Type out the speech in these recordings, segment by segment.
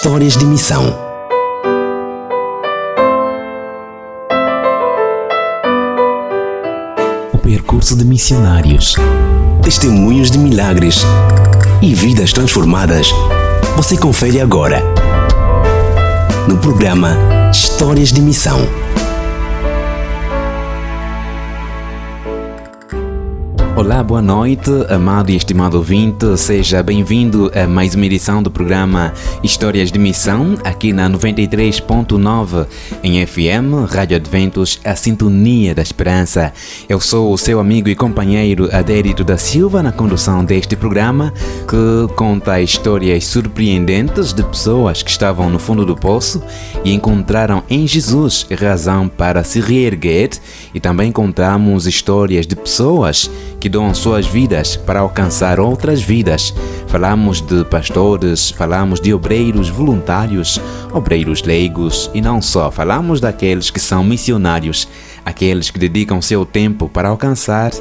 Histórias de Missão. O percurso de missionários, testemunhos de milagres e vidas transformadas. Você confere agora no programa Histórias de Missão. Olá, boa noite, amado e estimado ouvinte. Seja bem-vindo a mais uma edição do programa Histórias de Missão, aqui na 93.9 em FM, Rádio Adventos, a sintonia da esperança. Eu sou o seu amigo e companheiro Adérito da Silva, na condução deste programa, que conta histórias surpreendentes de pessoas que estavam no fundo do poço e encontraram em Jesus razão para se reerguer, e também contamos histórias de pessoas que dão suas vidas para alcançar outras vidas. Falamos de pastores, falamos de obreiros voluntários, obreiros leigos e não só. Falamos daqueles que são missionários, aqueles que dedicam seu tempo para alcançar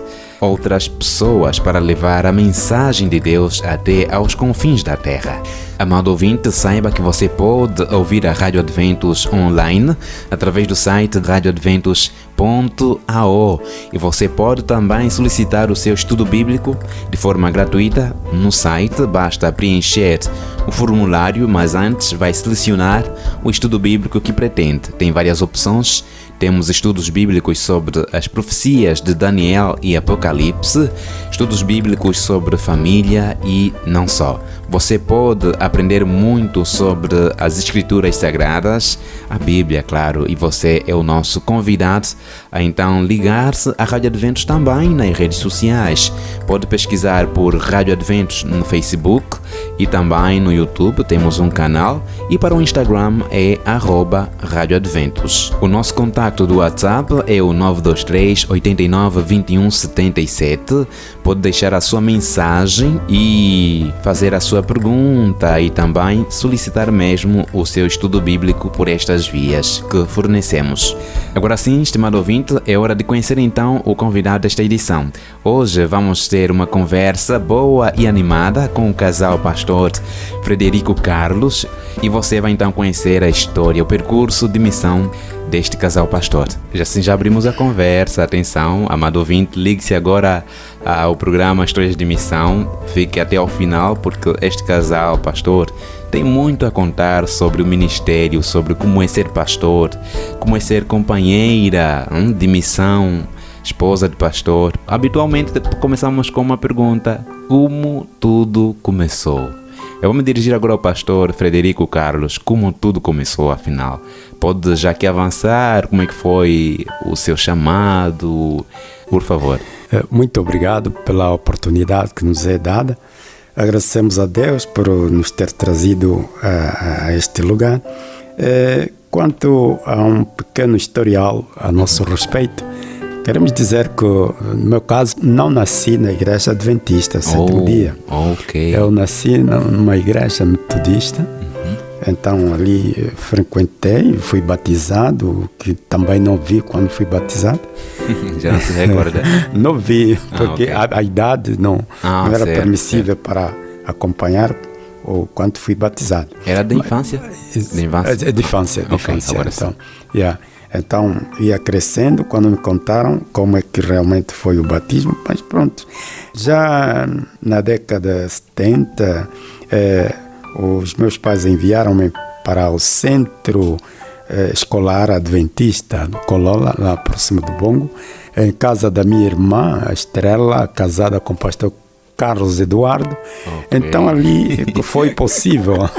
outras pessoas, para levar a mensagem de Deus até aos confins da terra. Amado ouvinte, saiba que você pode ouvir a Rádio Adventos online através do site radioadventos.ao, e você pode também solicitar o seu estudo bíblico de forma gratuita no site. Basta preencher o formulário, mas antes vai selecionar o estudo bíblico que pretende. Tem várias opções. Temos estudos bíblicos sobre as profecias de Daniel e Apocalipse, estudos bíblicos sobre família e não só. Você pode aprender muito sobre as Escrituras Sagradas, a Bíblia, claro, e você é o nosso convidado a então ligar-se à Rádio Adventos também nas redes sociais. Pode pesquisar por Rádio Adventos no Facebook e também no YouTube, temos um canal, e para o Instagram é @RádioAdventos. O nosso contato do WhatsApp é o 923 89 21 77. Pode deixar a sua mensagem e fazer a sua pergunta e também solicitar mesmo o seu estudo bíblico por estas vias que fornecemos. Agora sim, estimado ouvinte, é hora de conhecer então o convidado desta edição. Hoje vamos ter uma conversa boa e animada com o casal pastor Frederico Carlos, e você vai então conhecer a história, o percurso de missão deste casal pastor. Já abrimos a conversa. Atenção, amado ouvinte, ligue-se agora ao programa Histórias de Missão. Fique até ao final, porque este casal pastor tem muito a contar sobre o ministério, sobre como é ser pastor, como é ser companheira de missão, esposa de pastor. Habitualmente começamos com uma pergunta: como tudo começou? Eu vou me dirigir agora ao pastor Frederico Carlos. Como tudo começou, afinal? Pode já que avançar, como é que foi o seu chamado, por favor? Muito obrigado pela oportunidade que nos é dada. Agradecemos a Deus por nos ter trazido a este lugar. Quanto a um pequeno historial a nosso respeito, queremos dizer que, no meu caso, não nasci na igreja adventista, sétimo dia. Okay. Eu nasci numa igreja metodista. Então ali frequentei, fui batizado, que também não vi quando fui batizado. Já não se recorda? Não vi, porque okay. a idade não era certo, permissível certo. Para acompanhar ou quando fui batizado. Era da infância? De infância. Então, então ia crescendo. Quando me contaram como é que realmente foi o batismo, mas pronto. Já na década de 70, os meus pais enviaram-me para o centro escolar adventista, no Colola, lá próximo do Bongo, em casa da minha irmã, a Estrela, casada com o pastor Carlos Eduardo. Okay. Então ali foi possível.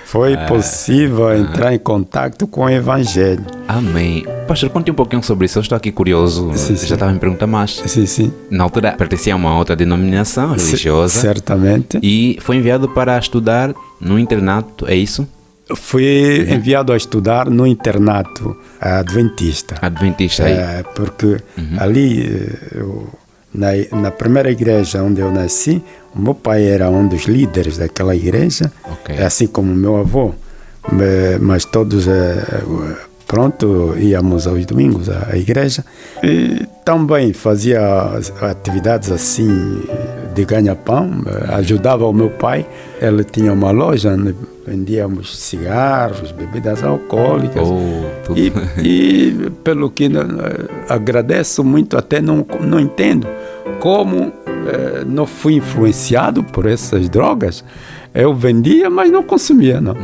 Foi possível entrar em contato com o Evangelho. Amém. Pastor, conte um pouquinho sobre isso. Eu estou aqui curioso. Sim. Já estava me perguntando mais. Sim. Na altura pertencia a uma outra denominação religiosa. Certamente. E foi enviado para estudar no internato, é isso? Fui enviado a estudar no internato adventista. Adventista aí? Porque ali, na primeira igreja onde eu nasci, o meu pai era um dos líderes daquela igreja, okay. Assim como meu avô. Mas todos, íamos aos domingos à igreja. E também fazia atividades assim de ganha-pão, ajudava o meu pai. Ele tinha uma loja onde vendíamos cigarros, bebidas alcoólicas. E pelo que agradeço muito, até não entendo como não fui influenciado por essas drogas. Eu vendia, mas não consumia, não.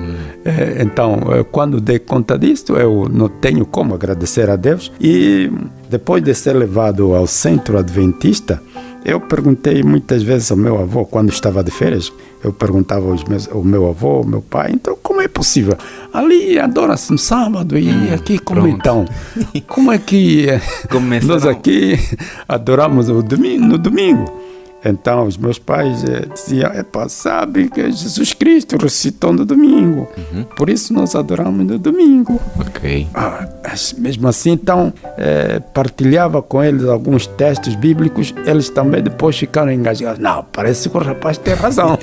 Então, quando dei conta disso, eu não tenho como agradecer a Deus. E depois de ser levado ao centro adventista, eu perguntei muitas vezes ao meu avô, quando estava de férias, eu perguntava ao meu avô, ao meu pai, então como é possível? Ali adora-se no sábado e aqui como pronto. Então? Como é que nós aqui adoramos no domingo? Então, os meus pais diziam, sabe que Jesus Cristo ressuscitou no domingo. Por isso nós adoramos no domingo. Ok. Mesmo assim, então, partilhava com eles alguns textos bíblicos. Eles também depois ficaram engajados. Não, parece que o rapaz tem razão.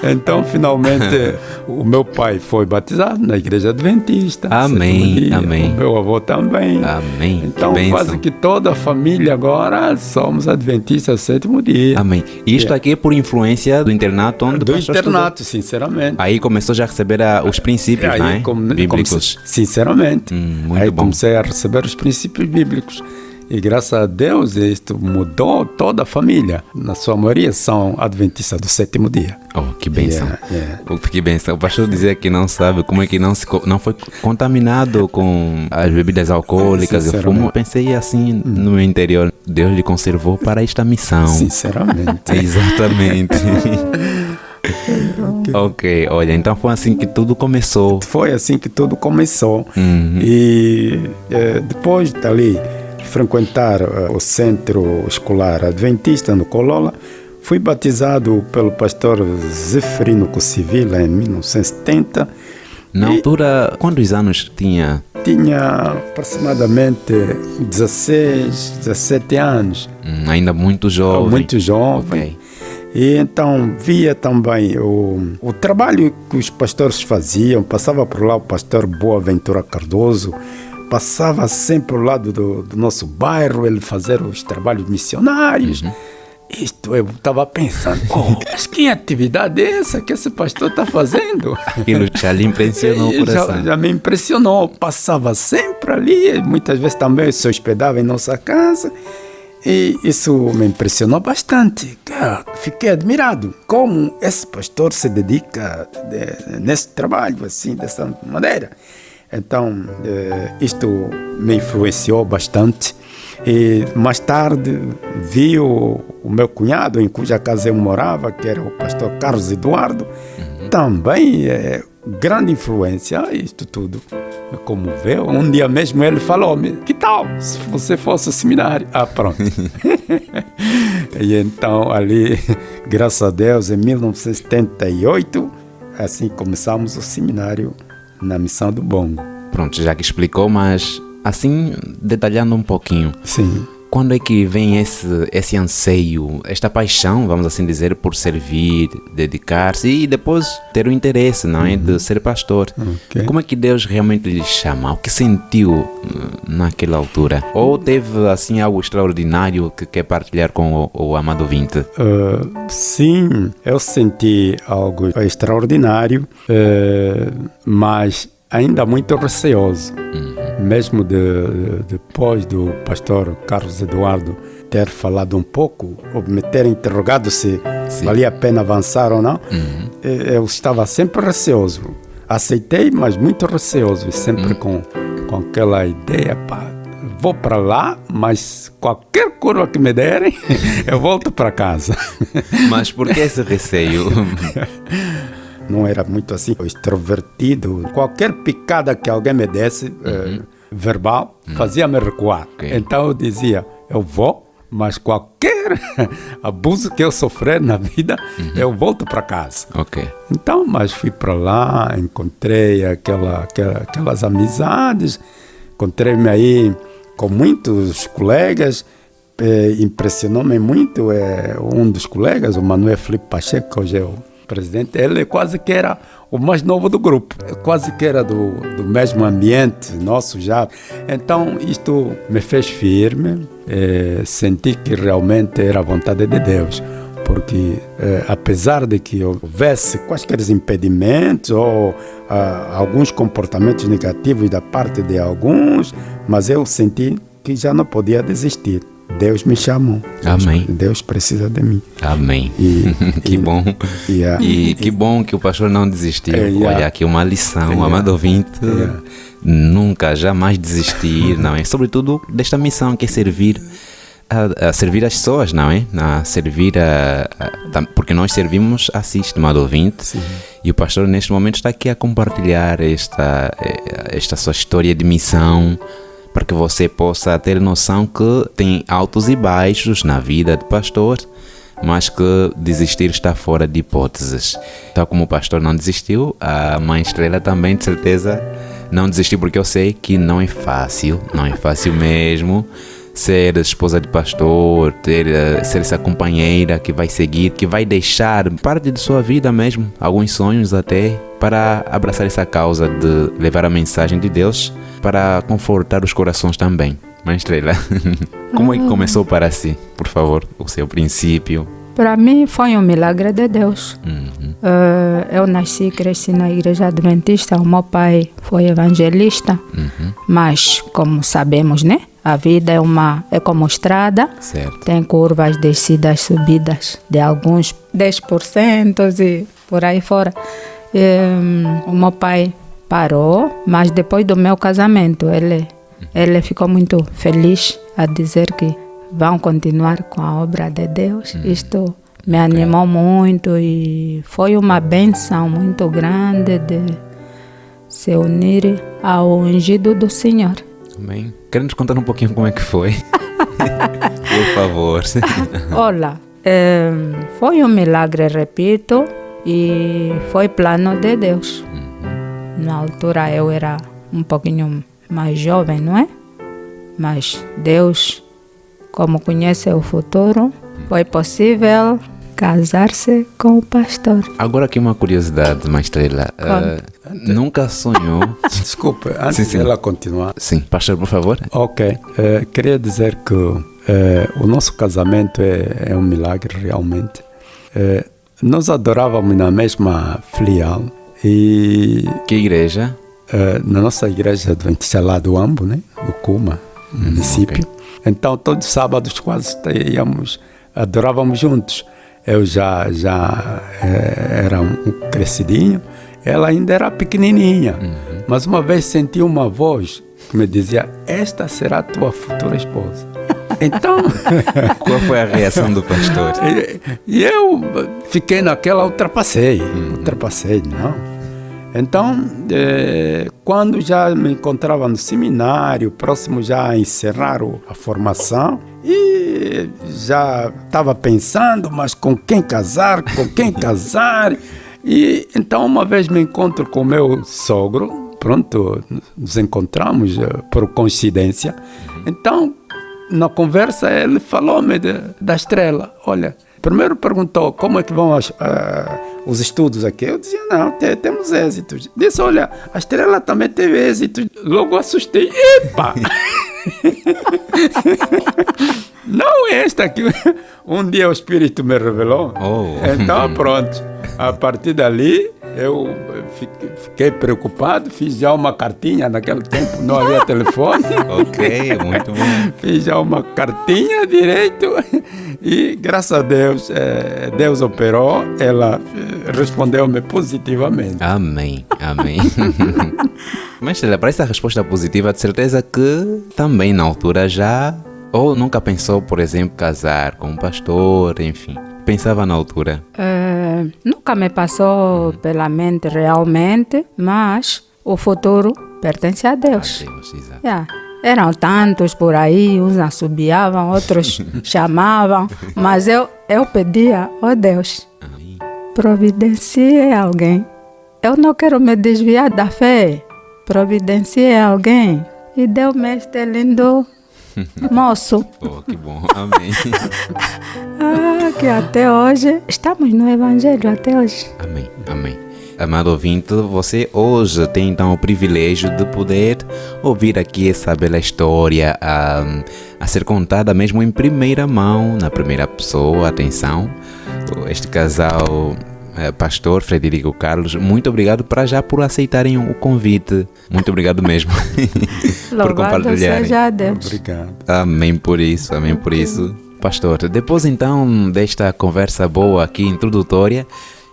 Então, finalmente, o meu pai foi batizado na igreja adventista. Amém, amém. O meu avô também. Amém. Então, quase que toda a família agora somos adventistas do sétimo dia. Amém. E isto aqui é por influência do internato onde do internato, sinceramente. Aí começou já a receber os princípios, né? Bíblicos. Sinceramente. Muito bom. Comecei a receber os princípios bíblicos. E graças a Deus, isto mudou toda a família. Na sua maioria são adventistas do sétimo dia. Oh, que bênção. Que bênção. O pastor dizia que não sabe como é que não foi contaminado com as bebidas alcoólicas. Eu pensei assim no meu interior. Deus lhe conservou para esta missão. Sinceramente. Exatamente. Ok, olha, então foi assim que tudo começou. Foi assim que tudo começou. E depois dali frequentar o centro escolar adventista no Colola, fui batizado pelo pastor Zeferino Cosivila em 1970. Na altura, quantos anos tinha? Tinha aproximadamente 16, 17 anos. Ainda muito jovem. Muito jovem. Okay. E então via também o trabalho que os pastores faziam. Passava por lá o pastor Boaventura Cardoso, passava sempre ao lado do nosso bairro, ele fazer os trabalhos missionários. Isto eu estava pensando, mas que atividade é essa que esse pastor está fazendo? Aquilo já lhe impressionou o coração. Já me impressionou, passava sempre ali, muitas vezes também se hospedava em nossa casa. E isso me impressionou bastante. Fiquei admirado como esse pastor se dedica nesse trabalho, assim, dessa maneira. Então, isto me influenciou bastante. E mais tarde vi o meu cunhado, em cuja casa eu morava, que era o pastor Carlos Eduardo, também grande influência, isto tudo me comoveu. Um dia mesmo ele falou-me, que tal se você fosse ao seminário? Pronto. E então ali, graças a Deus, em 1978, assim começamos o seminário na Missão do Bongo. Pronto, já que explicou, mas assim, detalhando um pouquinho. Sim. Quando é que vem esse anseio, esta paixão, vamos assim dizer, por servir, dedicar-se e depois ter o interesse, não é, de ser pastor? Okay. Como é que Deus realmente lhe chama? O que sentiu naquela altura? Ou teve assim algo extraordinário que quer partilhar com o amado ouvinte? Sim, eu senti algo extraordinário, mas ainda muito receoso. Mesmo depois do pastor Carlos Eduardo ter falado um pouco, ou me ter interrogado se valia a pena avançar ou não, eu estava sempre receoso. Aceitei, mas muito receoso, sempre com aquela ideia, vou para lá, mas qualquer curva que me derem, eu volto para casa. Mas por que esse receio? Não era muito assim, extrovertido. Qualquer picada que alguém me desse, verbal, fazia-me recuar. Okay. Então eu dizia, eu vou, mas qualquer abuso que eu sofrer na vida, eu volto para casa. Okay. Então, mas fui para lá, encontrei aquelas amizades, encontrei-me aí com muitos colegas. Impressionou-me muito um dos colegas, o Manuel Felipe Pacheco, que hoje é o presidente, ele quase que era o mais novo do grupo, quase que era do mesmo ambiente nosso já. Então isto me fez firme, senti que realmente era a vontade de Deus, porque apesar de que houvesse quaisquer impedimentos ou alguns comportamentos negativos da parte de alguns, mas eu senti que já não podia desistir. Deus me chamou. Amém. Deus precisa de mim. Amém. Que bom. E que bom que o pastor não desistiu. Olha, aqui uma lição, amado ouvinte. Nunca, jamais desistir, não é? Sobretudo desta missão que é servir a servir as pessoas, não é? A servir porque nós servimos a amado ouvinte. Sim. E o pastor neste momento está aqui a compartilhar esta sua história de missão, para que você possa ter noção que tem altos e baixos na vida de pastor, mas que desistir está fora de hipóteses. Tal como o pastor não desistiu, a mãe Estrela também, de certeza, não desistiu, porque eu sei que não é fácil mesmo ser esposa de pastor, ser essa companheira que vai seguir, que vai deixar parte de sua vida mesmo, alguns sonhos até, para abraçar essa causa de levar a mensagem de Deus para confortar os corações também. Mãe Estrela, como é que começou para si? Por favor, o seu princípio. Para mim foi um milagre de Deus. Eu nasci e cresci na igreja adventista. O meu pai foi evangelista. Mas, como sabemos, né? A vida é como estrada. Certo. Tem curvas, descidas, subidas de alguns 10% e por aí fora. O meu pai parou, mas depois do meu casamento, ele ficou muito feliz a dizer que vão continuar com a obra de Deus. Isto me animou muito e foi uma bênção muito grande de se unir ao ungido do Senhor. Amém. Quer nos contar um pouquinho como é que foi? Por favor. Olha, foi um milagre, repito, e foi plano de Deus. Na altura eu era um pouquinho mais jovem, não é? Mas Deus, como conhece o futuro, foi possível casar-se com o pastor. Agora aqui uma curiosidade, Mãe Estrela. Nunca sonhou... Desculpa, antes dela continuar. Sim, pastor, por favor. Ok. Queria dizer que o nosso casamento é um milagre realmente. Nós adorávamos na mesma filial. E que igreja? Na nossa igreja adventista lá do Ambo, né? Do Cuma, município. Okay. Então, todos os sábados quase adorávamos juntos. Eu já era um crescidinho, ela ainda era pequenininha. Mas uma vez senti uma voz que me dizia: esta será a tua futura esposa. Então... Qual foi a reação do pastor? E eu fiquei naquela, ultrapassei, não? Então, quando já me encontrava no seminário, próximo já a encerrar a formação, e já estava pensando, mas com quem casar, E então uma vez me encontro com o meu sogro, pronto, nos encontramos por coincidência. Então, na conversa, ele falou-me da Estrela. Olha, primeiro perguntou como é que vão os estudos aqui. Eu dizia, não, temos êxitos. Disse, olha, a Estrela também teve êxitos. Logo assustei. Epa! Não é esta aqui. Um dia o Espírito me revelou. Então, pronto. A partir dali, eu fiquei preocupado. Fiz já uma cartinha. Naquele tempo não havia telefone. Ok, muito bom. Fiz já uma cartinha direito. E, graças a Deus, Deus operou. Ela respondeu-me positivamente. Amém, amém. Mas, para essa resposta positiva, de certeza que também na altura já... Ou nunca pensou, por exemplo, casar com um pastor, enfim. Pensava na altura? Nunca me passou pela mente realmente, mas o futuro pertence a Deus. A Deus, exato. Eram tantos por aí, uns assobiavam, outros chamavam, mas eu pedia, Deus, providencie alguém. Eu não quero me desviar da fé, providencie alguém. E deu-me este lindo moço. Oh, que bom, amém. Que até hoje, estamos no Evangelho até hoje. Amém, amém. Amado ouvinte, você hoje tem então o privilégio de poder ouvir aqui essa bela história a ser contada mesmo em primeira mão, na primeira pessoa. Atenção, este casal, pastor Frederico Carlos, muito obrigado por aceitarem o convite. Muito obrigado mesmo por compartilharem. Seja Deus. Obrigado. Amém por isso, amém por isso. Pastor, depois então desta conversa boa aqui, introdutória,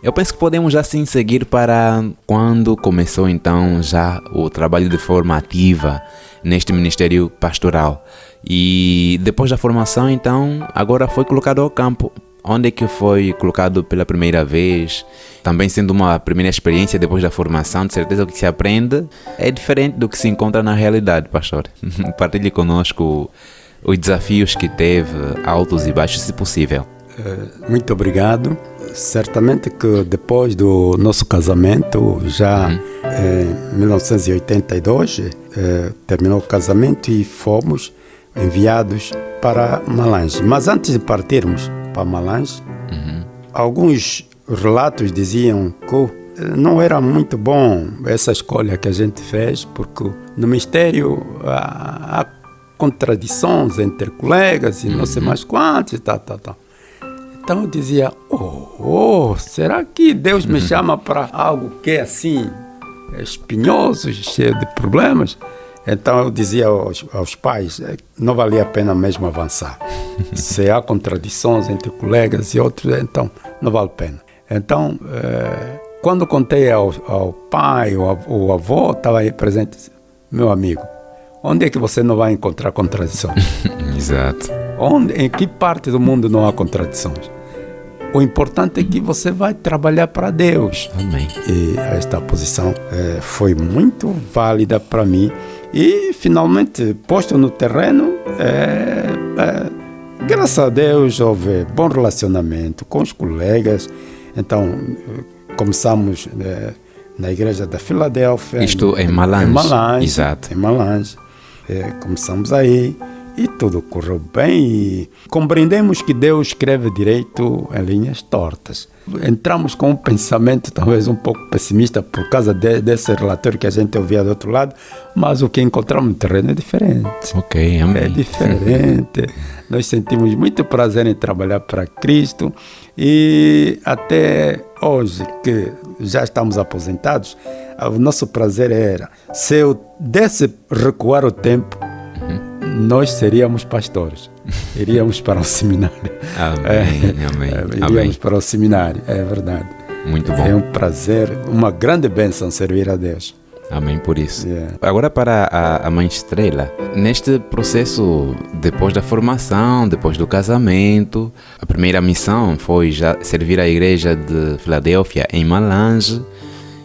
eu penso que podemos assim seguir para quando começou então já o trabalho de forma ativa neste ministério pastoral. E depois da formação então, agora foi colocado ao campo. Onde é que foi colocado pela primeira vez? Também sendo uma primeira experiência depois da formação, de certeza o que se aprende é diferente do que se encontra na realidade, pastor. Partilhe conosco os desafios que teve, altos e baixos, se possível. Muito obrigado. Certamente que depois do nosso casamento, já em 1982, terminou o casamento e fomos enviados para Malange. Mas antes de partirmos para Malange, alguns relatos diziam que não era muito bom essa escolha que a gente fez, porque no mistério há contradições entre colegas e não sei mais quantos, Então eu dizia, será que Deus me chama para algo que é assim, espinhoso, cheio de problemas? Então eu dizia aos pais, não valia a pena mesmo avançar. Se há contradições entre colegas e outros, então não vale a pena. Então, quando contei ao pai, o avô estava aí presente, meu amigo, onde é que você não vai encontrar contradições? Exato. Em que parte do mundo não há contradições? O importante é que você vai trabalhar para Deus. Amém. E esta posição foi muito válida para mim. E, finalmente, posto no terreno, graças a Deus, houve bom relacionamento com os colegas. Então, começamos na igreja da Filadélfia. Isto em Malange. Em Malange. Exato. Em Malange. Começamos aí. E tudo correu bem e compreendemos que Deus escreve direito em linhas tortas. Entramos com um pensamento talvez um pouco pessimista por causa desse relatório que a gente ouvia do outro lado, mas o que encontramos no terreno é diferente. Ok, amém. É diferente. Nós sentimos muito prazer em trabalhar para Cristo e até hoje, que já estamos aposentados, o nosso prazer era, se eu desse recuar o tempo, nós seríamos pastores, iríamos para o seminário. Amém. Iríamos para o seminário, é verdade. Muito bom. É um prazer, uma grande bênção servir a Deus. Amém por isso. Agora para a Mãe Estrela, neste processo, depois da formação, depois do casamento, a primeira missão foi já servir a igreja de Filadélfia em Malange.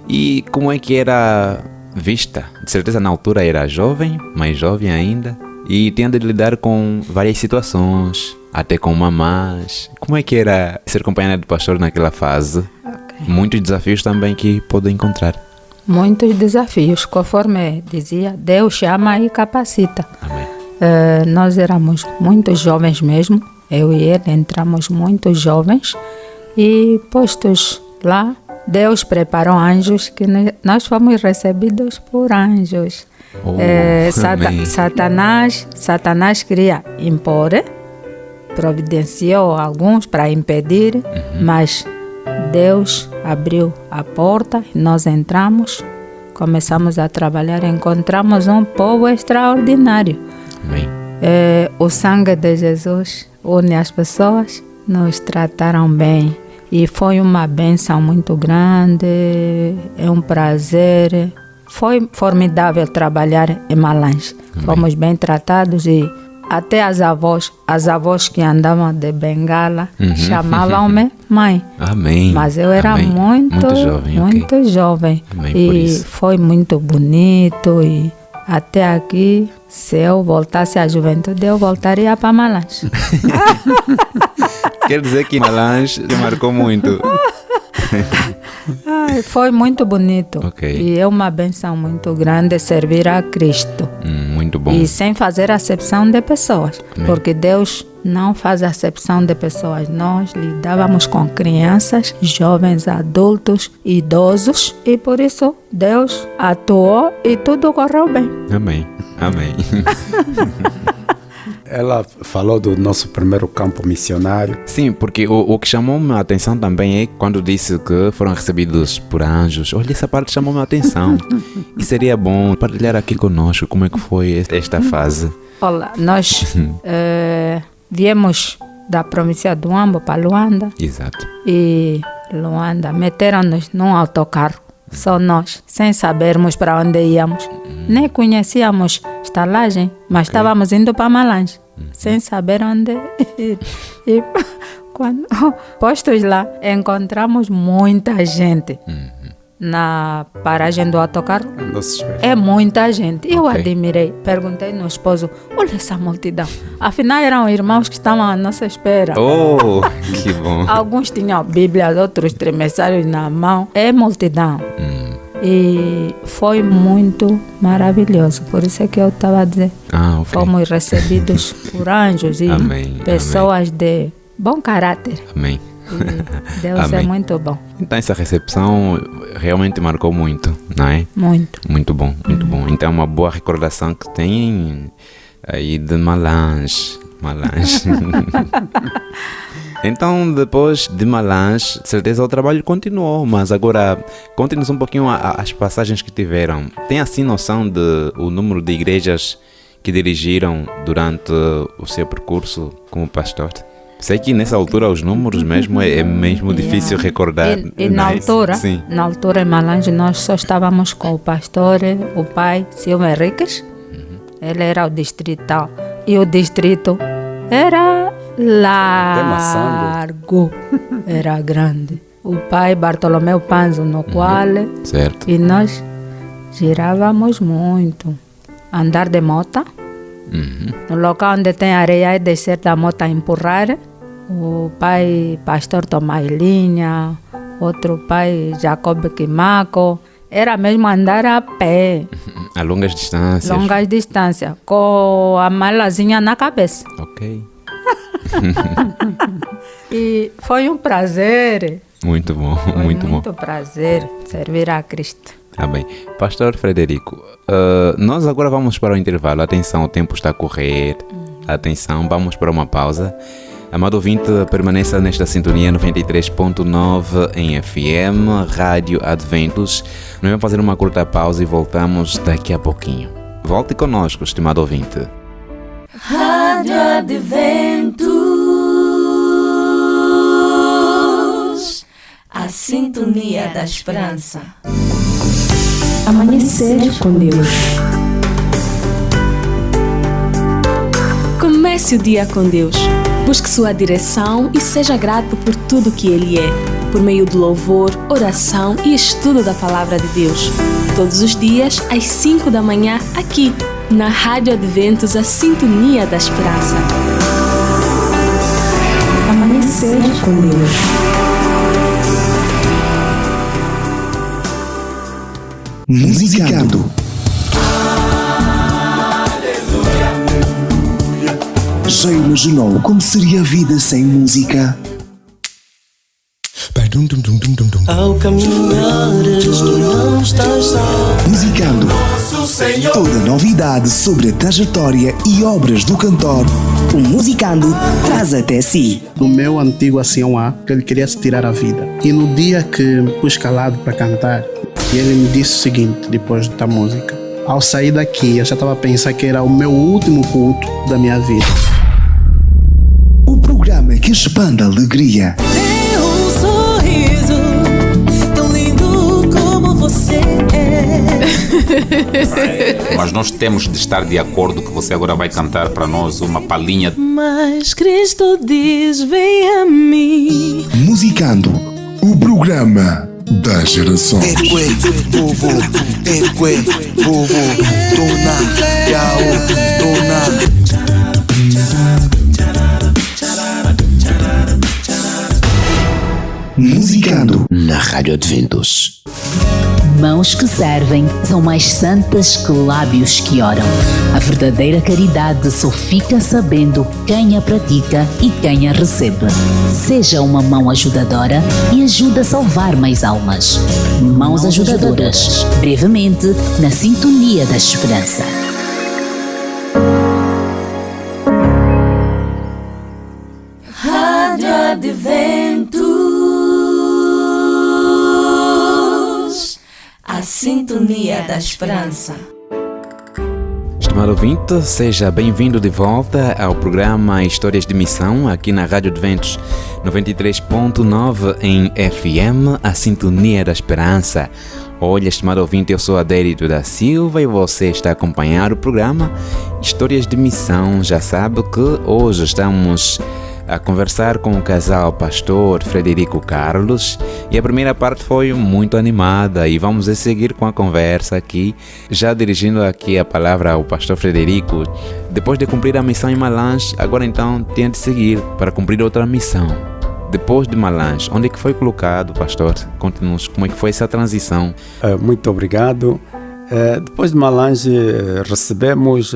E como é que era vista? De certeza na altura era jovem, mais jovem ainda. E tinha de lidar com várias situações, até com mamás. Como é que era ser companheira do pastor naquela fase? Okay. Muitos desafios também que pôde encontrar. Muitos desafios, conforme dizia, Deus chama e capacita. Amém. Nós éramos muito jovens mesmo, eu e ele entramos muito jovens e postos lá, Deus preparou anjos que nós fomos recebidos por anjos. Satanás queria impor, providenciou alguns para impedir, mas Deus abriu a porta, nós entramos, começamos a trabalhar, encontramos um povo extraordinário. Amém. O sangue de Jesus une as pessoas, nos trataram bem e foi uma bênção muito grande, é um prazer. Foi formidável trabalhar em Malange. Fomos bem tratados e até as avós que andavam de bengala, chamavam-me mãe. Amém. Mas eu era muito jovem. Amém, e foi muito bonito e até aqui, se eu voltasse à juventude, eu voltaria para Malange. Quer dizer que Malange te marcou muito. Foi muito bonito. Ok. E é uma benção muito grande servir a Cristo. Muito bom. E sem fazer acepção de pessoas. Amém. Porque Deus não faz acepção de pessoas. Nós lidávamos com crianças, jovens, adultos, idosos. E por isso Deus atuou e tudo correu bem. Amém. Amém. Ela falou do nosso primeiro campo missionário. Sim, porque o que chamou-me a atenção também é quando disse que foram recebidos por anjos. Olha, essa parte chamou-me a atenção. E seria bom partilhar aqui conosco como é que foi esta fase. Olá, nós viemos da província do Huambo para Luanda. Exato. E Luanda meteram-nos num autocarro. Só nós, sem sabermos para onde íamos. Nem conhecíamos estalagem, mas estávamos indo para Malange, sem saber onde ir. E quando postos lá, encontramos muita gente. Na paragem do autocarro. É muita gente. Eu admirei. Perguntei no esposo, olha essa multidão. Afinal, eram irmãos que estavam à nossa espera. Oh, que bom. Alguns tinham Bíblias, outros trimessários na mão. É multidão. E foi muito maravilhoso. Por isso é que eu estava a dizer. Fomos recebidos por anjos e pessoas de bom caráter. Amém. E Deus é muito bom. Então essa recepção realmente marcou muito, não é? Muito. Muito bom, muito bom. Então é uma boa recordação que tem aí de Malange. Então, depois de Malange, de certeza o trabalho continuou, mas agora conte-nos um pouquinho as passagens que tiveram. Tem assim noção de o número de igrejas que dirigiram durante o seu percurso como pastor? Sei que nessa altura os números mesmo é mesmo difícil recordar. E na altura em Malange nós só estávamos com o pastor, o pai Silvio Henriques. Ele era o distrital. E o distrito era largo, era grande. O pai Bartolomeu Panzo no qual certo. E nós girávamos muito. Andar de moto. No local onde tem areia é descer da moto a empurrar. O pai pastor Tomás Linha, outro pai Jacob Quimaco. Era mesmo andar a pé. A longas distâncias. Longas distâncias, com a malazinha na cabeça. Ok. E foi um prazer. Muito bom, muito bom. Muito prazer servir a Cristo. Bem. Pastor Frederico, nós agora vamos para o intervalo. Atenção, o tempo está a correr. Atenção, vamos para uma pausa. Amado ouvinte, permaneça nesta sintonia 93.9 em FM, Rádio Adventos. Nós vamos fazer uma curta pausa e voltamos daqui a pouquinho. Volte conosco, estimado ouvinte. Rádio Adventos, a sintonia da esperança. Amanhecer com Deus. Comece o dia com Deus. Busque sua direção e seja grato por tudo que Ele é, por meio do louvor, oração e estudo da Palavra de Deus. Todos os dias, às 5 da manhã, aqui, na Rádio Adventos, a Sintonia da Esperança. Amanhecer com Deus. Musicando. Já imaginou como seria a vida sem música? Ao caminhares tu não estás só. Musicando. Toda novidade sobre a trajetória e obras do cantor. O Musicando traz até si. Do meu antigo ancião A, que ele queria se tirar a vida. E no dia que fui escalado para cantar, ele me disse o seguinte, depois da música. Ao sair daqui, eu já estava a pensar que era o meu último culto da minha vida. O programa que expande a alegria. Tem um sorriso tão lindo como você é. Mas nós temos de estar de acordo que você agora vai cantar para nós uma palhinha. Mas Cristo diz, vem a mim. Musicando. O programa da geração. Música Musicando na Rádio Adventos. Mãos que servem são mais santas que lábios que oram. A verdadeira caridade só fica sabendo quem a pratica e quem a recebe. Seja uma mão ajudadora e ajude a salvar mais almas. Mãos Ajudadoras, brevemente na Sintonia da Esperança. Rádio Adventos, a Sintonia da Esperança. Estimado ouvinte, seja bem-vindo de volta ao programa Histórias de Missão, aqui na Rádio Adventos 93.9 em FM, a Sintonia da Esperança. Olha, estimado ouvinte, eu sou Adérito da Silva e você está a acompanhar o programa Histórias de Missão. Já sabe que hoje estamos a conversar com o casal pastor Frederico Carlos e a primeira parte foi muito animada e vamos a seguir com a conversa aqui, já dirigindo aqui a palavra ao pastor Frederico. Depois de cumprir a missão em Malange, agora então tem de seguir para cumprir outra missão. Depois de Malange, onde é que foi colocado, pastor? Conte-nos como é que foi essa transição. Muito obrigado. Depois de Malange recebemos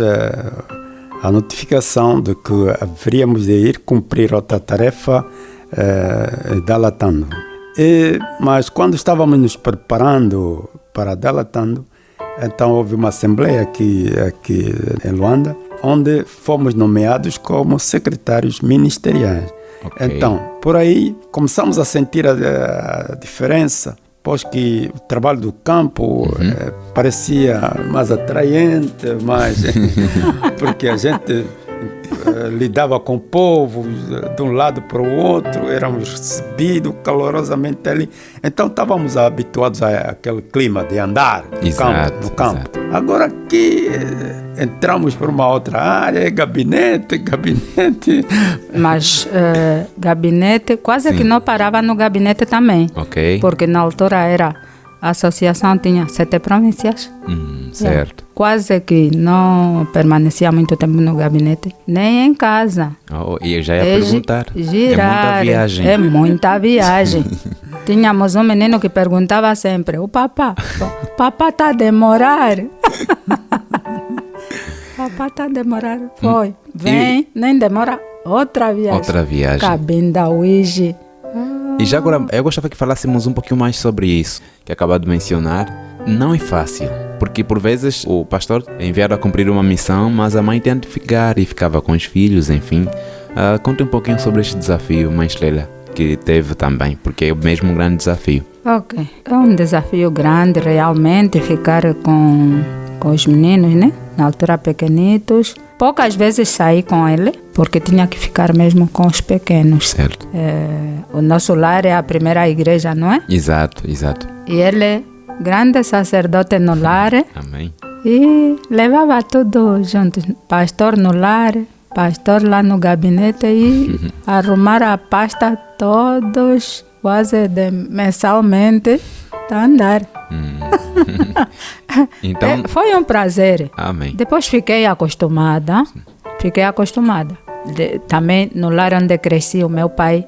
a notificação de que haveríamos de ir cumprir outra tarefa Dalatando. Mas quando estávamos nos preparando para Dalatando, então houve uma assembleia aqui em Luanda, onde fomos nomeados como secretários ministeriais. Okay. Então, por aí começamos a sentir a diferença, pois que o trabalho do campo parecia mais atraente, porque a gente lidava com o povo de um lado para o outro, éramos recebidos calorosamente ali. Então estávamos habituados àquele clima de andar no campo. Agora aqui entramos por uma outra área, gabinete. Mas gabinete, quase que não parava no gabinete também. Okay. Porque na altura a associação tinha 7 províncias. Certo. Quase que não permanecia muito tempo no gabinete, nem em casa. E eu já ia perguntar. Girar, é muita viagem. Tínhamos um menino que perguntava sempre: o papá está a demorar? Papá está a demorar? Foi. Vem, nem demora. Outra viagem. Cabinda, Uigi. E já agora, eu gostava que falássemos um pouquinho mais sobre isso, que acabou de mencionar. Não é fácil, porque por vezes o pastor é enviado a cumprir uma missão, mas a mãe tem de ficar e ficava com os filhos, enfim. Conte um pouquinho sobre este desafio, mãe Sheila, que teve também, porque é mesmo um grande desafio. Ok, é um desafio grande realmente ficar com os meninos, né? Na altura pequenitos. Poucas vezes saí com ele, porque tinha que ficar mesmo com os pequenos. Certo. O nosso lar é a primeira igreja, não é? Exato. E ele é grande sacerdote no lar. Amém. E levava tudo junto. Pastor no lar, pastor lá no gabinete e arrumar a pasta todos, quase mensalmente, para andar. Então, foi um prazer. Amém. Depois fiquei acostumada. Também no lar onde cresci, o meu pai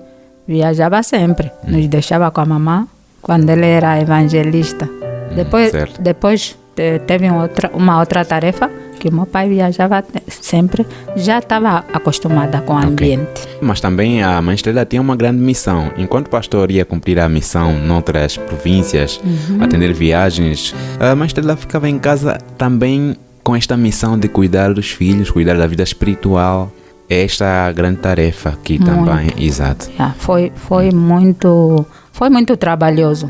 viajava sempre. Nos deixava com a mamãe quando ele era evangelista. Depois teve uma outra tarefa que o meu pai viajava sempre. Já estava acostumada com o ambiente. Mas também a mãe Sheila tinha uma grande missão. Enquanto o pastor ia cumprir a missão noutras províncias, atender viagens, a mãe Sheila ficava em casa também com esta missão de cuidar dos filhos, cuidar da vida espiritual. Esta é a grande tarefa aqui também. Exato. Foi muito trabalhoso.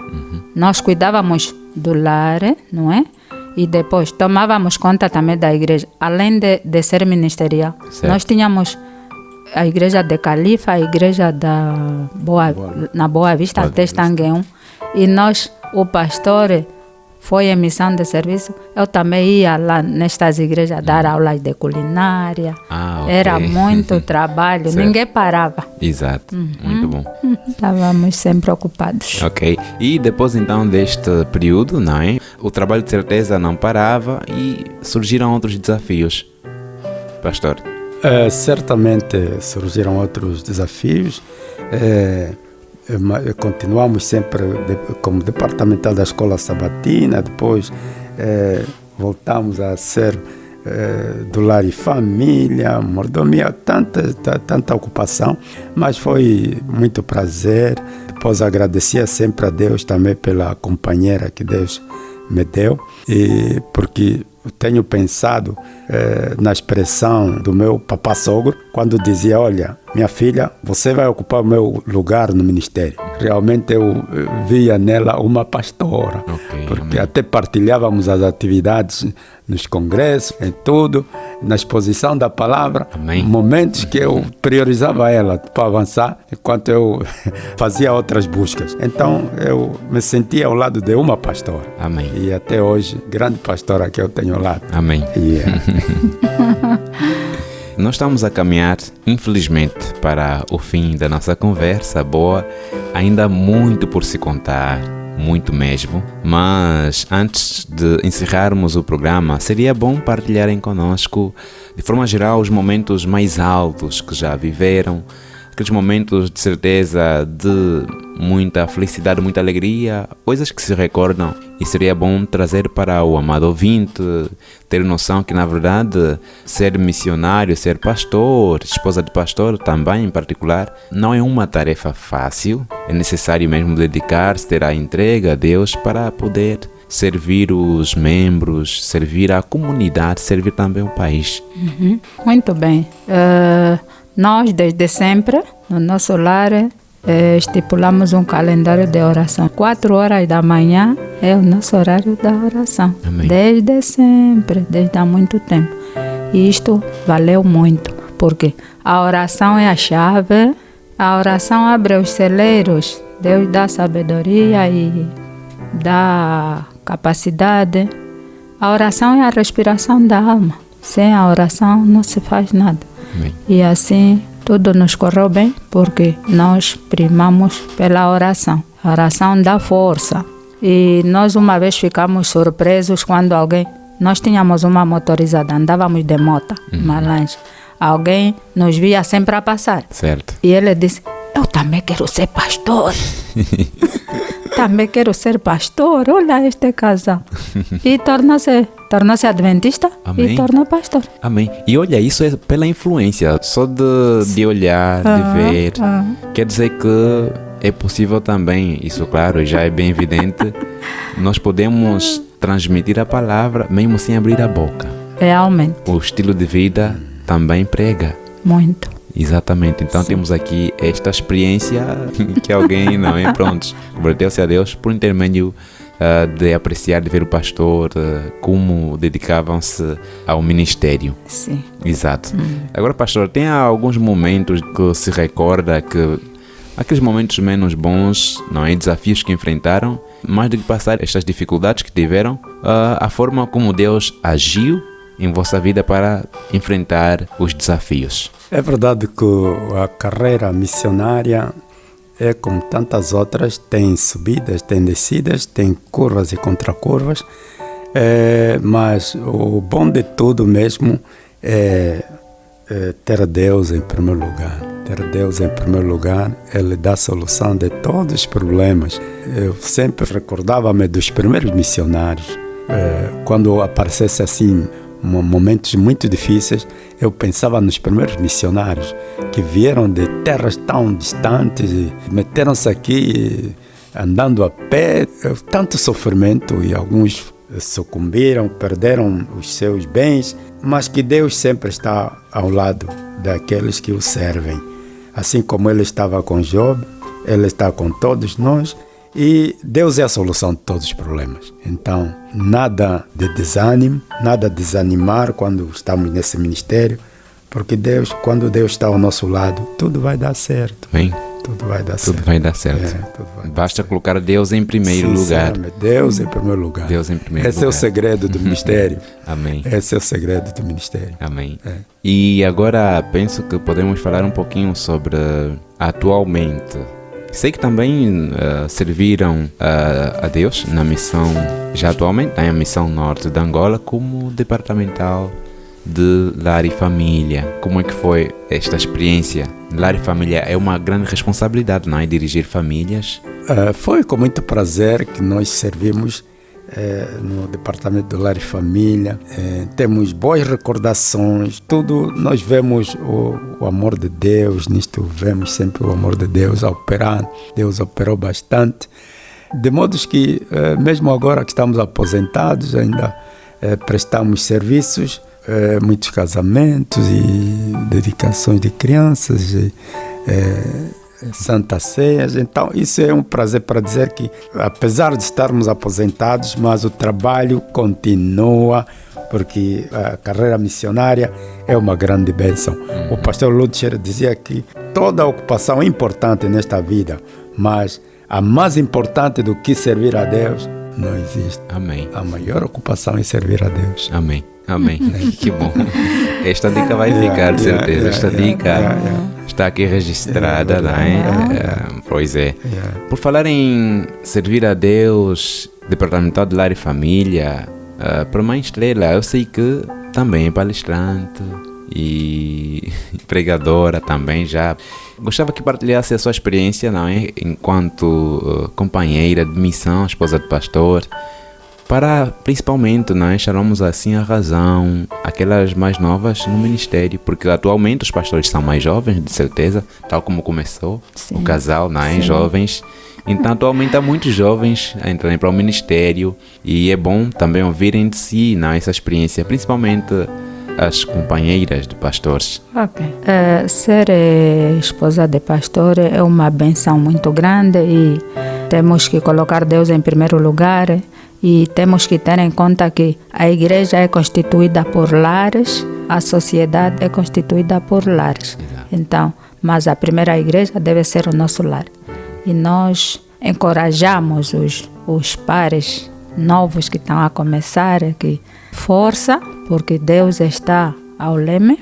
Nós cuidávamos do lar, não é? E depois tomávamos conta também da igreja, além de ser ministerial. Certo. Nós tínhamos a igreja de Califa, a igreja na Boa Vista, até Estangueum. E nós, o pastor foi em missão de serviço. Eu também ia lá nestas igrejas dar aulas de culinária. Okay. Era muito trabalho, certo. Ninguém parava. Exato, muito bom. Estávamos sempre ocupados. Ok, e depois então deste período, não é? O trabalho de certeza não parava e surgiram outros desafios. Pastor? Certamente surgiram outros desafios. continuamos sempre como departamental da escola sabatina, depois voltamos a ser do lar e família, mordomia, tanta ocupação, mas foi muito prazer. Depois agradecia sempre a Deus também pela companheira que Deus me deu, e porque tenho pensado na expressão do meu papá sogro, quando dizia: olha, minha filha, você vai ocupar o meu lugar no ministério. Realmente eu via nela uma pastora, porque até partilhávamos as atividades nos congressos, em tudo, na exposição da palavra, momentos que eu priorizava ela para avançar, enquanto eu fazia outras buscas. Então eu me sentia ao lado de uma pastora. Amém. E até hoje, grande pastora que eu tenho ao lado. Amém. Nós estamos a caminhar, infelizmente, para o fim da nossa conversa boa. Ainda há muito por se contar, muito mesmo. Mas antes de encerrarmos o programa, seria bom partilharem conosco, de forma geral, os momentos mais altos que já viveram, aqueles momentos de certeza, de muita felicidade, muita alegria, coisas que se recordam, e seria bom trazer para o amado ouvinte ter noção que, na verdade, ser missionário, ser pastor, esposa de pastor também em particular, não é uma tarefa fácil. É necessário mesmo dedicar-se, ter a entrega a Deus para poder servir os membros, servir a comunidade, servir também o país. Muito bem. Nós, desde sempre, no nosso lar, estipulamos um calendário de oração. 4 horas da manhã é o nosso horário da oração. Amém. Desde sempre, desde há muito tempo. E isto valeu muito, porque a oração é a chave, a oração abre os celeiros. Deus dá sabedoria e dá capacidade. A oração é a respiração da alma. Sem a oração não se faz nada. Amém. E assim tudo nos correu bem, porque nós primamos pela oração. A oração dá força. E nós uma vez ficamos surpresos quando nós tínhamos uma motorizada, andávamos de moto, Malange. Alguém nos via sempre a passar. Certo. E ele disse: eu também quero ser pastor. Também quero ser pastor, olha este casal. E tornou-se adventista. Amém. E tornou pastor. Amém. E olha, isso é pela influência, só de olhar, de ver. Quer dizer que é possível também, isso claro, já é bem evidente, nós podemos transmitir a palavra mesmo sem abrir a boca. Realmente. O estilo de vida também prega. Muito. Exatamente, então temos aqui esta experiência que alguém, não é? Pronto, converteu-se a Deus por intermédio de apreciar, de ver o pastor, como dedicavam-se ao ministério. Sim. Exato. Agora, pastor, tem alguns momentos que se recorda que aqueles momentos menos bons, não é? Desafios que enfrentaram, mais do que passar estas dificuldades que tiveram, a forma como Deus agiu em vossa vida para enfrentar os desafios. É verdade que a carreira missionária é como tantas outras, tem subidas, tem descidas, tem curvas e contracurvas, mas o bom de tudo mesmo é ter Deus em primeiro lugar. Ter Deus em primeiro lugar, Ele dá a solução de todos os problemas. Eu sempre recordava-me dos primeiros missionários, quando aparecesse assim momentos muito difíceis, eu pensava nos primeiros missionários que vieram de terras tão distantes e meteram-se aqui andando a pé, tanto sofrimento, e alguns sucumbiram, perderam os seus bens, mas que Deus sempre está ao lado daqueles que o servem. Assim como Ele estava com Job, Ele está com todos nós. E Deus é a solução de todos os problemas. Então, nada de desânimo, nada de desanimar quando estamos nesse ministério, porque Deus, quando Deus está ao nosso lado, tudo vai dar certo. Bem, tudo vai dar tudo certo. Vai dar certo. Basta colocar Deus em primeiro lugar. Deus em primeiro lugar. Deus em primeiro Esse lugar. É o segredo do ministério. Amém. Esse é o segredo do ministério. Amém. E agora penso que podemos falar um pouquinho sobre atualmente. Sei que também serviram a Deus na missão, já atualmente, na missão norte de Angola, como departamental de Lar e Família. Como é que foi esta experiência? Lar e Família é uma grande responsabilidade, não é? Dirigir famílias. Foi com muito prazer que nós servimos no departamento do Lar e Família. Temos boas recordações, tudo. Nós vemos o amor de Deus nisto, vemos sempre o amor de Deus a operar. Deus operou bastante, de modo que mesmo agora que estamos aposentados ainda prestamos serviços, muitos casamentos e dedicações de crianças e Santa Ceias. Então isso é um prazer para dizer que, apesar de estarmos aposentados, mas o trabalho continua, porque a carreira missionária é uma grande bênção. O pastor Lutcher dizia que toda ocupação é importante nesta vida, mas a mais importante do que servir a Deus não existe. Amém. A maior ocupação é servir a Deus. Amém. Amém. Que bom. Esta dica vai ficar, de certeza. Esta dica está aqui registrada, não é? Pois é. Por falar em servir a Deus, Departamental de Lar e Família, para a Mãe Estrela, eu sei que também é palestrante e pregadora também já. Gostava que partilhasse a sua experiência, não é? Enquanto companheira de missão, esposa de pastor, para principalmente, não é, chamamos assim a razão, aquelas mais novas no ministério, porque atualmente os pastores são mais jovens, de certeza, tal como começou. Sim. O casal, não é? Sim. Jovens. Então atualmente há muitos jovens a entrarem para o ministério e é bom também ouvirem de si, não é, essa experiência, principalmente as companheiras de pastores. Ok. Ser esposa de pastor é uma benção muito grande e temos que colocar Deus em primeiro lugar. E temos que ter em conta que a igreja é constituída por lares, a sociedade é constituída por lares. Exato. Então, mas a primeira igreja deve ser o nosso lar. E nós encorajamos os pares novos que estão a começar, que força, porque Deus está ao leme,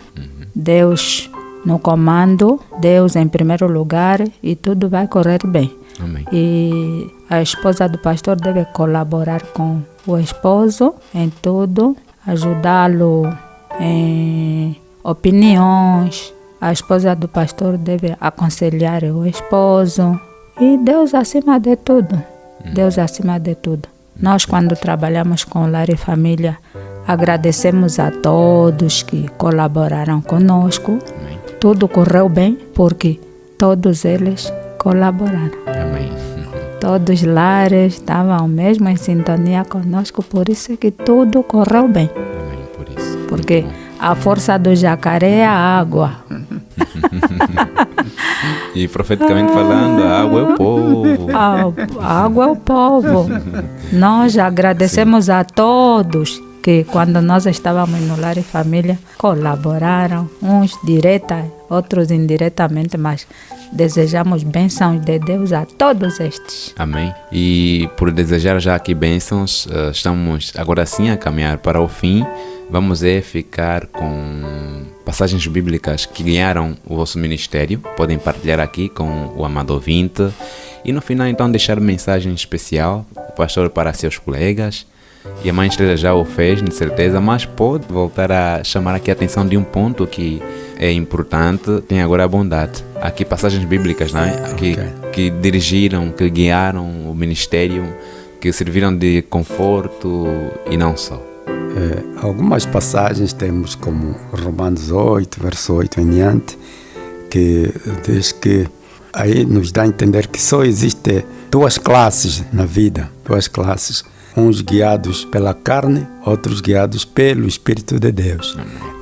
Deus no comando, Deus em primeiro lugar e tudo vai correr bem. Amém. E a esposa do pastor deve colaborar com o esposo em tudo, ajudá-lo em opiniões. A esposa do pastor deve aconselhar o esposo. E Deus acima de tudo. Deus acima de tudo. Nós, quando trabalhamos com Lar e Família, agradecemos a todos que colaboraram conosco. Amém. Tudo correu bem porque todos eles colaboraram. Amém. Todos os lares estavam mesmo em sintonia conosco, por isso é que tudo correu bem. Amém, por isso. Porque a força do jacaré é a água. E profeticamente falando, a água é o povo. A água é o povo. Nós agradecemos a todos que quando nós estávamos no Lar e Família, colaboraram, uns direta, outros indiretamente, mas desejamos bênçãos de Deus a todos estes. Amém. E por desejar já aqui bênçãos, estamos agora sim a caminhar para o fim. Vamos ficar com passagens bíblicas que guiaram o vosso ministério. Podem partilhar aqui com o amado ouvinte. E no final então deixar mensagem especial, o pastor para seus colegas. E a Mãe Estrela já o fez, de certeza, mas pode voltar a chamar aqui a atenção de um ponto que é importante. Tem agora a bondade. Aqui passagens bíblicas, não é? Aqui, que dirigiram, que guiaram o ministério, que serviram de conforto e não só. Algumas passagens temos como Romanos 8, verso 8 em diante, que diz que aí nos dá a entender que só existem duas classes na vida, duas classes. Uns guiados pela carne, outros guiados pelo Espírito de Deus.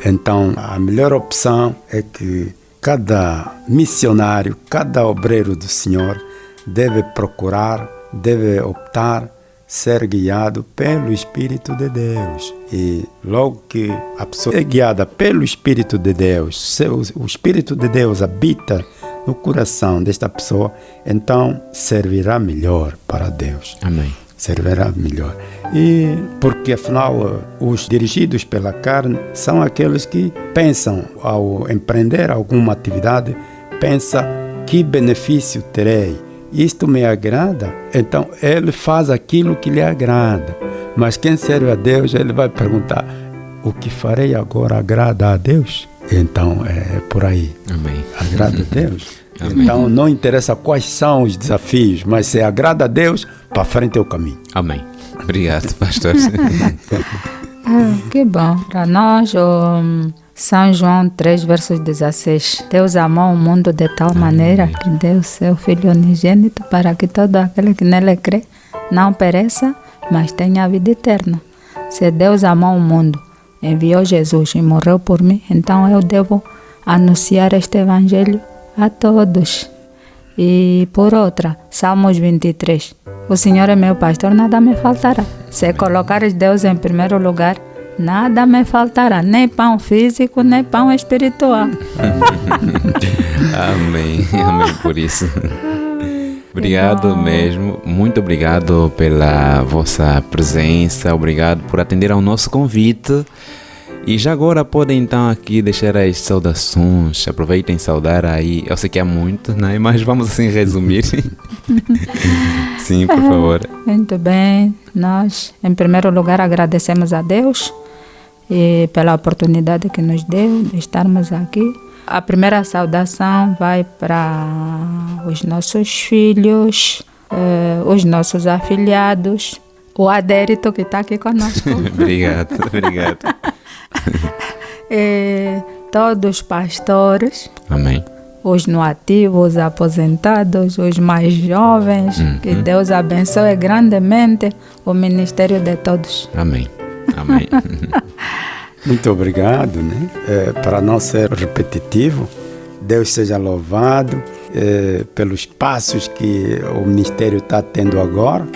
Então, a melhor opção é que cada missionário, cada obreiro do Senhor deve procurar, deve optar ser guiado pelo Espírito de Deus. E logo que a pessoa é guiada pelo Espírito de Deus, o Espírito de Deus habita no coração desta pessoa, então servirá melhor para Deus. Amém. Servirá melhor. E porque afinal os dirigidos pela carne são aqueles que pensam ao empreender alguma atividade, pensa que benefício terei, isto me agrada, então ele faz aquilo que lhe agrada. Mas quem serve a Deus, ele vai perguntar, o que farei agora agrada a Deus? Então é por aí. Amém. Agrada a Deus. Amém. Então não interessa quais são os desafios, mas se agrada a Deus, para frente é o caminho. Amém. Obrigado, pastor. Que bom. Para nós, São João 3, versos 16. Deus amou o mundo de tal maneira que deu seu Filho unigênito para que todo aquele que nele crê não pereça, mas tenha a vida eterna. Se Deus amou o mundo, enviou Jesus e morreu por mim, então eu devo anunciar este evangelho a todos. E por outra, Salmos 23. O Senhor é meu pastor, nada me faltará. Se colocares Deus em primeiro lugar, nada me faltará, nem pão físico, nem pão espiritual. Amém, amém por isso. Obrigado mesmo, muito obrigado pela vossa presença, obrigado por atender ao nosso convite. E já agora podem então aqui deixar as saudações, aproveitem saudar aí, eu sei que há muito, né? Mas vamos assim resumir. Sim, por favor. Muito bem, nós em primeiro lugar agradecemos a Deus e pela oportunidade que nos deu de estarmos aqui. A primeira saudação vai para os nossos filhos, os nossos afilhados, o Adérito que está aqui conosco. Obrigado. Todos os pastores. Amém. Os no ativo, os aposentados, os mais jovens. Que Deus abençoe grandemente o ministério de todos. Amém. Amém. Muito obrigado, né? Para não ser repetitivo, Deus seja louvado pelos passos que o ministério está tendo agora,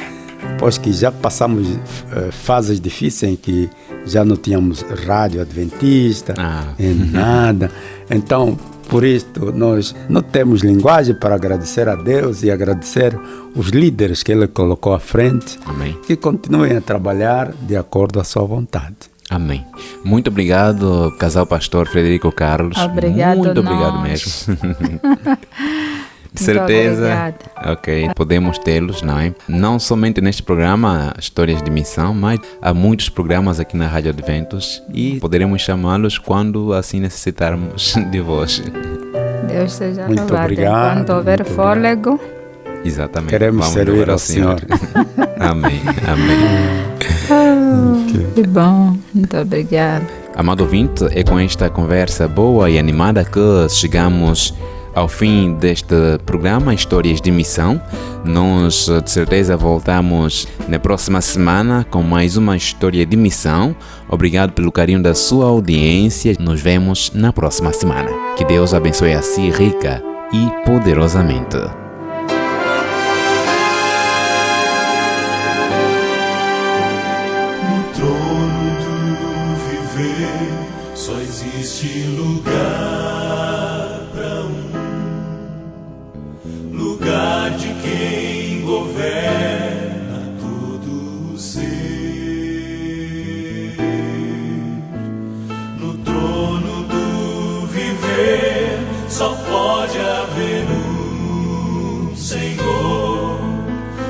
pois que já passamos fases difíceis em que já não tínhamos rádio adventista, nada. Então, por isso, nós não temos linguagem para agradecer a Deus e agradecer os líderes que Ele colocou à frente. Amém. Que continuem a trabalhar de acordo à sua vontade. Amém. Muito obrigado, casal pastor Frederico Carlos. Obrigado, muito obrigado mesmo. De certeza, ok, podemos tê-los, não é? Não somente neste programa Histórias de Missão, mas há muitos programas aqui na Rádio Adventos e poderemos chamá-los quando assim necessitarmos de vós. Deus seja muito louvado. Obrigado. Quando houver fôlego, exatamente. Queremos servir ao Senhor. Amém. Que bom, muito obrigado. Amado ouvinte, é com esta conversa boa e animada que chegamos ao fim deste programa Histórias de Missão. Nós de certeza voltamos na próxima semana com mais uma história de missão. Obrigado pelo carinho da sua audiência. Nos vemos na próxima semana. Que Deus abençoe a si rica e poderosamente. No trono do viver só existe lugar para lugar de quem governa todo o ser. No trono do viver só pode haver um Senhor.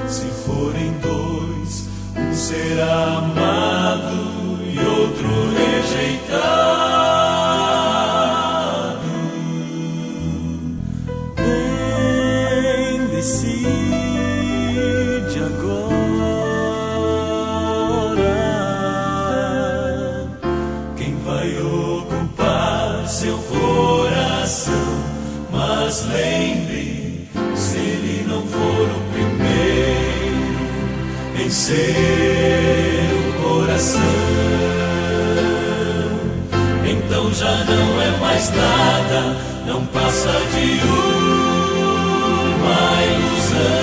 Se forem dois, um será amado e outro rejeitado. Decide agora quem vai ocupar seu coração. Mas lembre, se ele não for o primeiro em seu coração, então já não é mais nada, não passa de uma ilusão.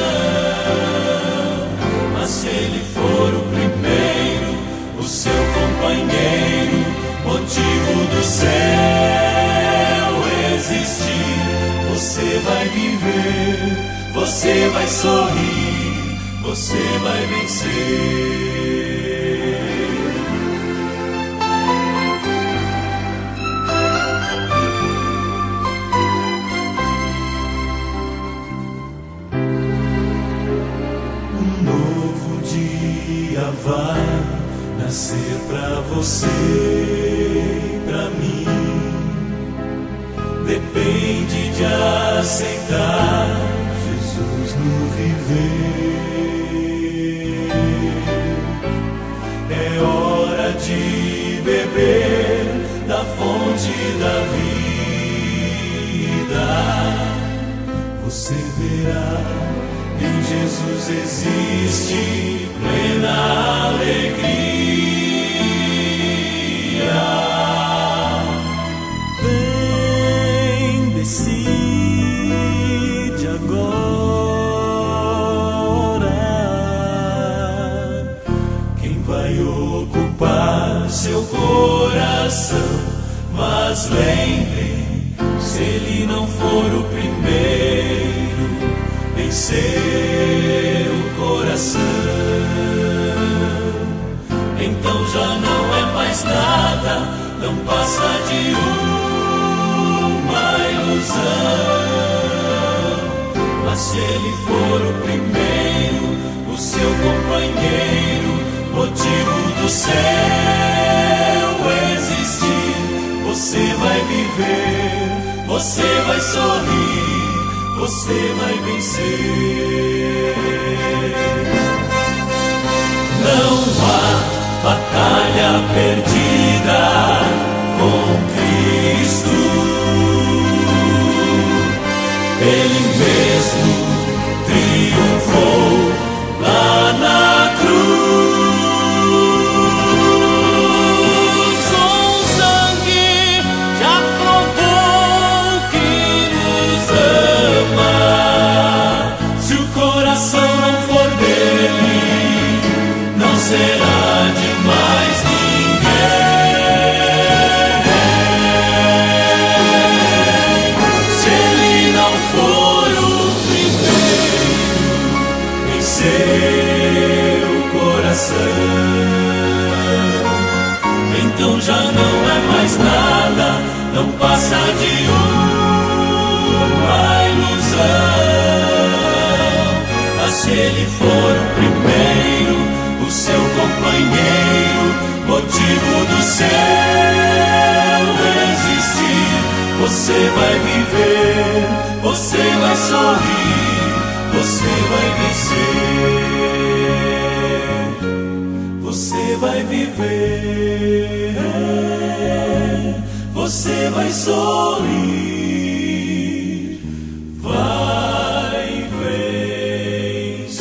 Mas se ele for o primeiro, o seu companheiro, motivo do céu existir, você vai viver, você vai sorrir, você vai vencer. Vai nascer pra você. de aceitar Jesus no viver. É hora de beber da fonte da vida. Você verá, em Jesus existe plena alegria. Vem, decide agora quem vai ocupar seu coração. Mas lembrem, se ele não for o primeiro em seu coração, então já não é mais nada, não passa de uma ilusão. Mas se ele for o primeiro, o seu companheiro, motivo do céu existir, você vai viver, você vai sorrir, você vai vencer. Não há batalha perdida com Cristo. Ele mesmo triunfou lá na cruz. Com sangue já provou que nos ama. Se o coração não for dele, não será de mais ninguém. Se ele não for o primeiro em seu coração, então já não é mais nada, não passa de uma ilusão. Mas se ele for o primeiro, o seu companheiro, motivo do céu existir, você vai viver, você vai sorrir, você vai vencer. Você vai viver, você vai sorrir, vai vencer.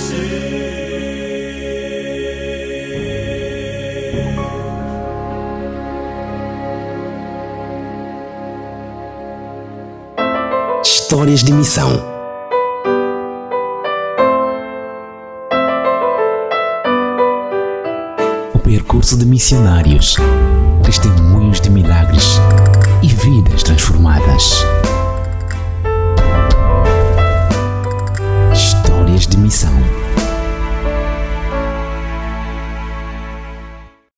Histórias de missão. O percurso de missionários, testemunhos de milagres e vidas transformadas. Histórias de missão.